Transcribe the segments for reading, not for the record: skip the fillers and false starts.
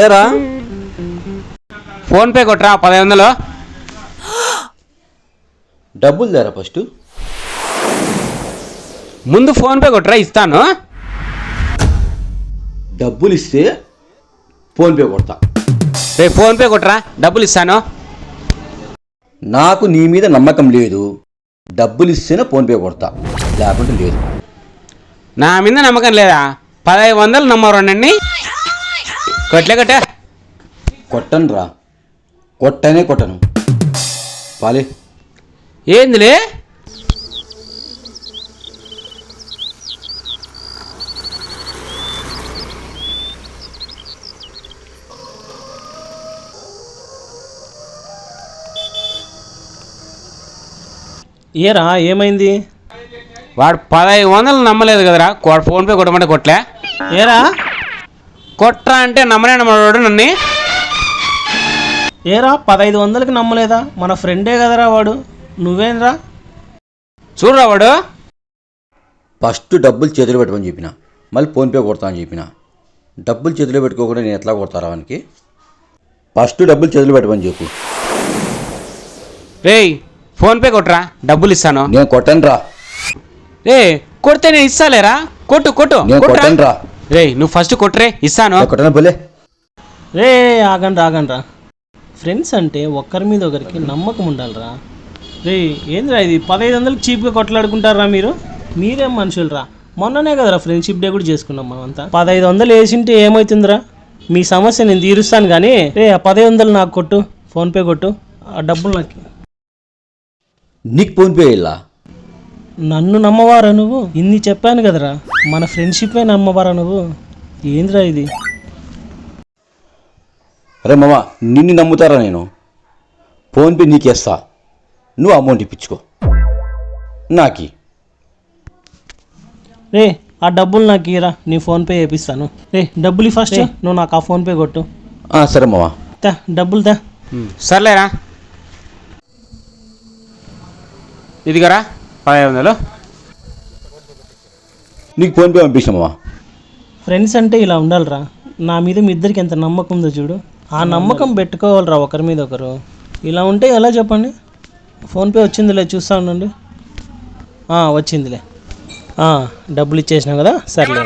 ఏరా ఫోన్పే కొట్రా 1500. డబ్బులు దారా ఫస్ట్. ముందు ఫోన్పే కొట్రా ఇస్తాను. డబ్బులు ఇస్తే ఫోన్పే కొడతా. రేపు ఫోన్పే కొట్రా డబ్బులు ఇస్తాను. నాకు నీ మీద నమ్మకం లేదు. డబ్బులు ఇస్తేనే ఫోన్పే కొడతా, లేకుంటే లేదు. నా మీద నమ్మకం లేదా? 1500 నమ్మరండి. కొట్లే. కొట్టను రా, కొట్టనే కొట్టను. పాలే. ఏందిలే? ఏరా ఏమైంది? వాడు 1500 నమ్మలేదు కదరా. ఫోన్పే కొట్టమంటే కొట్లే. ఏరా కొట్రా అంటే నమ్మవాడు నన్ను. ఏరా 1500కి నమ్మలేదా? మన ఫ్రెండే కదరా వాడు. నువ్వేంరా? చూడరా వాడు. ఫస్ట్ డబ్బులు చేతిలో పెట్టుకొని చెప్పిన, మళ్ళీ ఫోన్పే కొడతా అని చెప్పిన. డబ్బులు చేతిలో పెట్టుకోకుండా నేను ఎట్లా కొడతారా వానికి? ఫస్ట్ డబ్బులు చేతిలో పెట్టుకొని చెప్పు. రేయ్ ఫోన్పే కొట్రా డబ్బులు ఇస్తాను. నేను కొట్టను రా. రే కొడితే నేను ఇస్తాలేరా. కొట్టు. నేను కొట్టను రా. రేయ్ నువ్వు ఫస్ట్ కొట్టరే ఇస్తాను. కొట్టను పోలే. రే ఆగండ్రా. ఫ్రెండ్స్ అంటే ఒకరి మీద ఒకరికి నమ్మకం ఉండాలిరా. రే ఏంద్రా ఇది 1500కి చీప్గా కొట్లాడుకుంటారా మీరు? మీరేం మనుషులరా? మొన్ననే కదరా ఫ్రెండ్షిప్ డే కూడా చేసుకున్నాం మనమంతా. 1500 వేసింటే ఏమవుతుందిరా? మీ సమస్య నేను తీరుస్తాను కానీ రే ఆ 1500 నాకు కొట్టు, ఫోన్పే కొట్టు. ఆ డబ్బులు నాకు. నీకు ఫోన్పే ఇలా? నన్ను నమ్మవారా నువ్వు? ఇన్ని చెప్పాను కదరా, మన ఫ్రెండ్షిపే నమ్మవారా నువ్వు? ఏంద్రా ఇది? అరే మామ, నిన్ను నమ్ముతారా నేను? ఫోన్పే నీకేస్తా, నువ్వు అమౌంట్ ఇప్పించుకో నాకి. రే ఆ డబ్బులు నాకు ఇరా, నీ ఫోన్పే వేపిస్తాను. రే డబ్బులు ఫస్ట్, నువ్వు నాకు ఆ ఫోన్పే కొట్టు. సరే మామ. డబ్బులు తా. సర్లేరా ఇదిగరా 1500. నీకు ఫోన్పే పంపించిన మామ. ఫ్రెండ్స్ అంటే ఇలా ఉండాలిరా. నా మీద మీ ఇద్దరికి ఎంత నమ్మకం ఉందో చూడు. ఆ నమ్మకం పెట్టుకోవాలిరా ఒకరి మీద ఒకరు. ఇలా ఉంటే ఎలా చెప్పండి? ఫోన్పే వచ్చిందిలే, చూస్తా ఉండండి. వచ్చిందిలే. డబ్బులు ఇచ్చేసినాం కదా, సర్లే.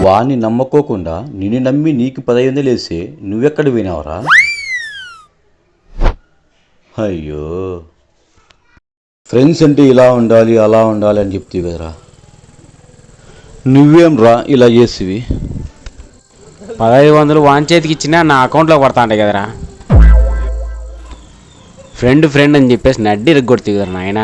వాడిని నమ్మకోకుండా నిన్ను నమ్మి నీకు 1500 వేస్తే నువ్వెక్కడ వినావరా? అయ్యో, ఫ్రెండ్స్ అంటే ఇలా ఉండాలి అలా ఉండాలి అని చెప్తావు కదరా. నువ్వేం రా ఇలా చేసివి? 1500 వాన్ చేతికి ఇచ్చినా నా అకౌంట్లో పడతా ఉంటాయి కదరా. ఫ్రెండ్ అని చెప్పేసి నడ్డి ఇరగొడుతుంది కదరా నాయన.